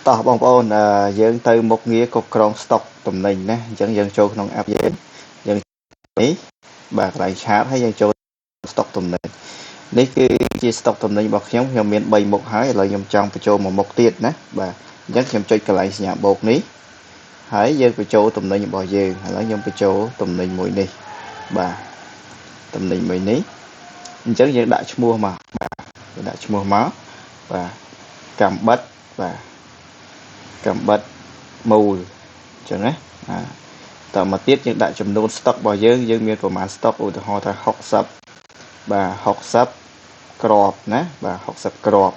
តោះបងប្អូនយើងទៅមុខងារគ្រប់គ្រងស្តុកទំនិញណាអញ្ចឹងយើងចូលក្នុង app យើងនេះបាទកន្លែងឆាតហើយយើងចូលស្តុកទំនិញនេះគឺជាស្តុកទំនិញរបស់ខ្ញុំមាន3មុខហើយឥឡូវខ្ញុំចង់បញ្ចូលមួយមុខទៀតណាបាទអញ្ចឹងខ្ញុំចុចកន្លែងសញ្ញាបូកនេះហើយយើងបញ្ចូលទំនិញរបស់យើងឥឡូវខ្ញុំបញ្ចូលទំនិញមួយនេះបាទទំនិញមួយនេះអញ្ចឹងយើងដាក់ឈ្មោះមកបាទដាក់ឈ្មោះមកបាទកំបិតបាទកំបិតមូលអញ្ចឹងណាតមកទៀតយើងដាក់ចំនួនស្តុករបស់យើងមានប្រមាណស្តុកឧទាហរណ៍ថា60បាទ60គ្រាប់ណាបាទ60គ្រាប់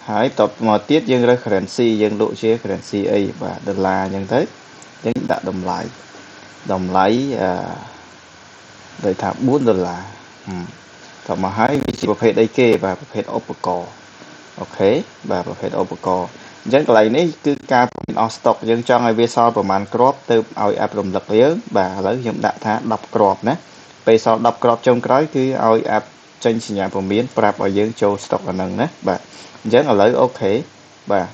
ហើយតមកទៀតយើងរើស currency យើងលក់ជា currency អីបាទដុល្លារអញ្ចឹងទៅយើងដាក់តម្លៃដូចថា$4តមកហើយវាជាប្រភេទអីគេបាទប្រភេទឧបករណ៍អូខេបាទប្រភេទឧបករណ៍អញ្ចឹងកន្លែងនេះគឺការអស់ស្តុកយើងចង់ឲ្យវាសល់ប្រមាណគ្រាប់ទៅឲ្យ app រំលឹកយើងបាទឥឡូវខ្ញុំដាក់ថា10គ្រាប់ណាពេលសល់10គ្រាប់ចុងក្រោយគឺឲ្យ app ចេញសញ្ញាព្រមានប្រាប់ឲ្យយើងចូលស្តុកអាហ្នឹងណាបាទអញ្ចឹងឥឡូវអូខេបាទ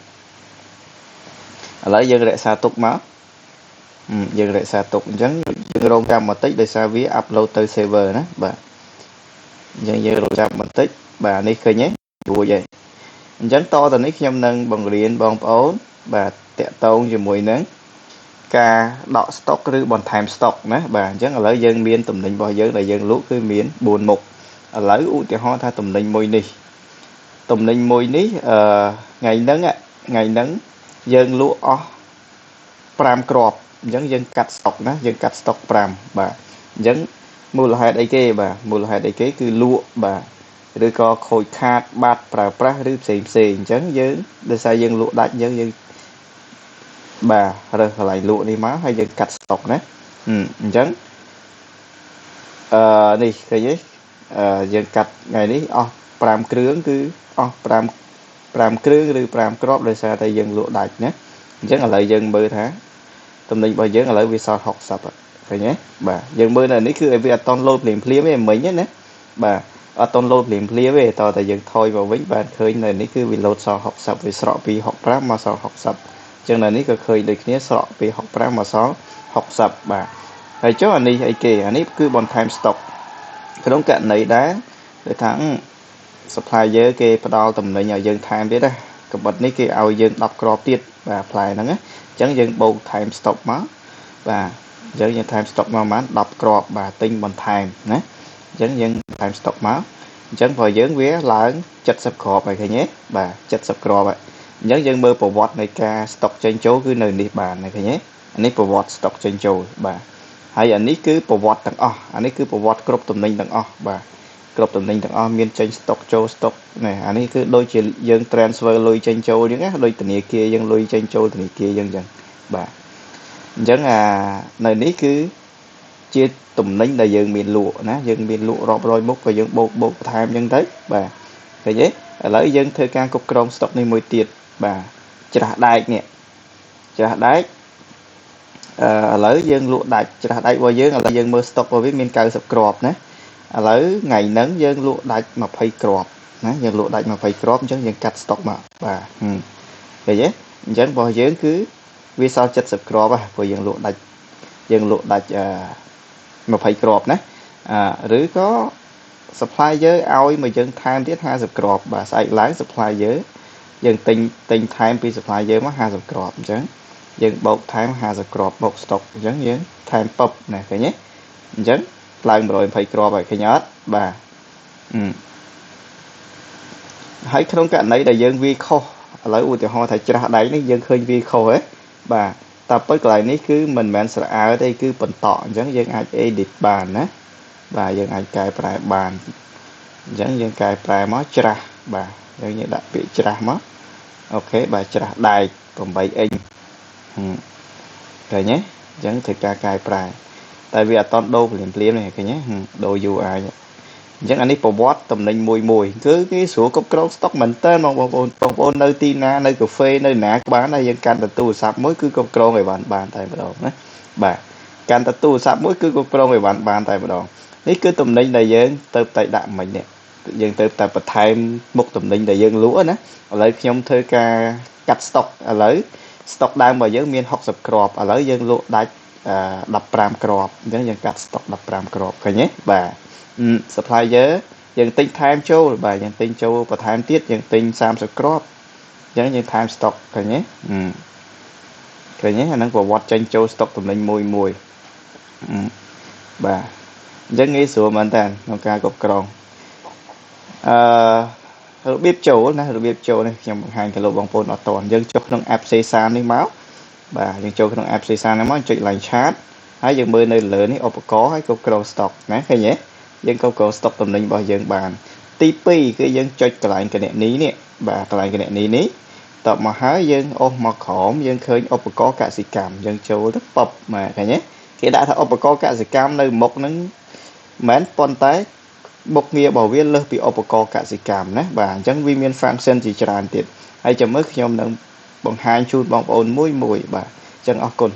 ឥឡូវយើងរក្សាទុកមកយើងរក្សាទុកអញ្ចឹងយើងរងចាំបន្តិចដោយសារវា upload ទៅ server ណាបាទអញ្ចឹងយើងរងចាំបន្តិចបាទនេះឃើញទេរួចហើយអញ្ចឹងតទៅនេះខ្ញុំនឹងបង្រៀនបងប្អូនបាទតាក់ទងជាមួយនឹងការដកស្តុកឬបន្ថែមស្តុកណាបាទអញ្ចឹងឥឡូវយើងមានទំនិញរបស់យើងដែលយើងលក់គឺមាន4មុខឥឡូវឧទាហរណ៍ថាទំនិញមួយនេះថ្ងៃហ្នឹងយើងលក់អស់5គ្រាប់អញ្ចឹងយើងកាត់ស្តុកណាយើងកាត់ស្តុក5បាទអញ្ចឹងមូលហេតុអីគេបាទមូលហេតុអីគេគឺលក់បាទឬក៏ខូចខាតបាត់ប្រើប្រាស់ឬផ្សេងអញ្ចឹងយើងដោយសារយើងលក់ដាច់យើងបាទរើសកន្លែងលក់នេះមកហើយយើងកាត់ស្តុកណាអញ្ចឹងនេះឃើញទេយើងកាត់ថ្ងៃនេះអស់5គ្រឿងគឺអស់5គ្រឿងឬ5គ្រាប់ដោយសារតែយើងលក់ដាច់ណាអញ្ចឹងឥឡូវយើងមើលថាទំនិញរបស់យើងឥឡូវវាសល់60ឃើញទេបាទយើងមើលនៅនេះគឺវាអត់តន់លោតភ្លាមទេមិញណាបាទអត់តន់លោតភ្លាមទេតតែយើងថយមកវិញបាទឃើញនៅនេះគឺវាលោតសល់60វាស្រកពី65មកសល់60អញ្ចឹងនៅនេះក៏ឃើញដូចគ្នាស្រកពី65មកសល់60បាទហើយចុះអានេះអីគេអានេះគឺបន្ថែមស្តុកក្នុងករណីដែរគេថា supplier គេផ្ដល់តំណែងឲ្យយើងថែមទៀតណាកំបិតនេះគេឲ្យយើង10គ្រាប់ទៀតបាទផ្លែហ្នឹងណាអញ្ចឹងយើងបូកថែមស្តុកមកបាទអញ្ចឹងយើងថែមស្តុកមកប្រហែល10គ្រាប់បាទទិញបន្ថែមណាអញ្ចឹងយើងថែមស្តុកមកអញ្ចឹងព្រោះយើងវាឡើង70គ្រាប់ហើយឃើញទេបាទ70គ្រាប់ហើយអញ្ចឹងយើងមើលប្រវត្តិនៃការស្តុកចេញចូលគឺនៅនេះបានឃើញទេអានេះប្រវត្តិស្តុកចេញចូលបាទហើយអានេះគឺប្រវត្តិទាំងអស់អានេះគឺប្រវត្តិគ្រប់តំណែងទាំងអស់បាទគ្រប់តំណែងទាំងអស់មានចេញស្តុកចូលស្តុកនេះអានេះគឺដូចជាយើង transfer លុយចេញចូលអញ្ចឹងណាដូចធនាគារយើងលុយចេញចូលធនាគារយើងអញ្ចឹងបាទអញ្ចឹងនៅនេះគឺជាតំណែងដែលយើងមានលក់ណាយើងមានលក់រាប់រយមុខក៏យើងបូកបន្ថែមអញ្ចឹងទៅបាទឃើញទេឥឡូវយើងធ្វើការគ្រប់គ្រងស្តុកនេះមួយទៀតបាទច្រាសដែកនេះច្រាសដែកឥឡូវយើងលក់ដាច់ច្រាសដែករបស់យើងឥឡូវយើងមើលស្តុករបស់វាមាន90គ្រាប់ណាឥឡូវថ្ងៃហ្នឹងយើងលក់ដាច់20គ្រាប់ណាយើងលក់ដាច់20គ្រាប់អញ្ចឹងយើងកាត់ស្តុកមកបាទឃើញទេអញ្ចឹងរបស់យើងគឺវាសល់70គ្រាប់ហ្នឹងព្រោះយើងលក់ដាច់20គ្រាប់ណាឬក៏ supplier ឲ្យមកយើងថែមទៀត50គ្រាប់បាទស្អែកឡើង supplier យើងទិញថែមពី supplier មក50គ្រាប់អញ្ចឹងយើងបូកថែម50គ្រាប់បូកស្តុកអញ្ចឹងយើងថែមពឹបណាឃើញទេអញ្ចឹងឡើង120គ្រាប់ហើយឃើញអត់បាទហើយក្នុងករណីដែលយើងវាខុសឥឡូវឧទាហរណ៍ថាច្រាស់ដៃនេះយើងឃើញវាខុសហ៎បាទតែពិតកន្លែងនេះគឺមិនមែនស្រអើទេគឺបន្តអញ្ចឹងយើងអាច edit បានណាបាទយើងអាចកែប្រែបានអញ្ចឹងយើងកែប្រែមកច្រាស់បាទយើងដាក់ពាក្យច្រាស់មកអូខេបាទច្រាស់ដែក 8inch ឃើញទេអញ្ចឹងធ្វើការកែប្រែតែវាអត់តន់ដូរភ្លាមនេះឃើញទេដូរ UI អញ្ចឹងអានេះប្រវត្តិតំណែងមួយគឺគេស្រួលគ្រប់គ្រងស្តុកមែនតើបងប្អូននៅទីណានៅកាហ្វេនៅណាបានហើយយើងកាន់ទូរស័ព្ទមួយគឺគ្រប់គ្រងឲ្យបានតែម្ដងណាបាទកាន់ទូរស័ព្ទមួយគឺគ្រប់គ្រងឲ្យបានតែម្ដងនេះគឺតំណែងដែលយើងទៅតែដាក់មិញនេះ យើងទៅតែបន្ថែមមុខតំណែងដែលយើងលក់ណាឥឡូវខ្ញុំធ្វើការកាត់ stock ឥឡូវ stock ដើមរបស់យើងមាន60គ្រាប់ឥឡូវយើងលក់ដាច់15គ្រាប់អញ្ចឹងយើងកាត់ stock 15គ្រាប់ឃើញទេបាទ supplier យើងទិញថែមចូលបាទយើងទិញចូលបន្ថែមទៀតយើងទិញ30គ្រាប់អញ្ចឹងយើងថែម stock ឃើញទេឃើញទេអាហ្នឹងប្រវត្តិចេញចូល stock តំណែងមួយបាទអញ្ចឹងងាយស្រួលមែនតើក្នុងការគ្រប់គ្រងរបៀបចូលណារបៀបចូលនេះខ្ញុំបង្ហាញទៅលោកបងប្អូនអត់តន់យើងចុះក្នុង app Sesa នេះមកបាទយើងចូលក្នុង app Sesa នេះមកចុច line chart ហើយយើងមើលនៅលើនេះឧបករណ៍ហើយគ្រប់គ្រង stock ណាឃើញទេយើងគ្រប់គ្រង stock តំណែងរបស់យើងបានទី2គឺយើងចុចកន្លែងគណនីនេះបាទកន្លែងគណនីនេះតបមកហើយយើងអូសមកក្រោមយើងឃើញឧបករណ៍កសិកម្មយើងចូលទៅប៉ុបបាទឃើញទេគេដាក់ថាឧបករណ៍កសិកម្មនៅមុខហ្នឹងមិនប៉ុន្តែមុខងាររបស់វាលើសពីឧបករណ៍កសិកម្មណាបាទអញ្ចឹងវាមាន function ជាច្រើនទៀតហើយចាំមើលខ្ញុំនឹងបង្ហាញជូនបងប្អូនមួយបាទអញ្ចឹងអរគុណ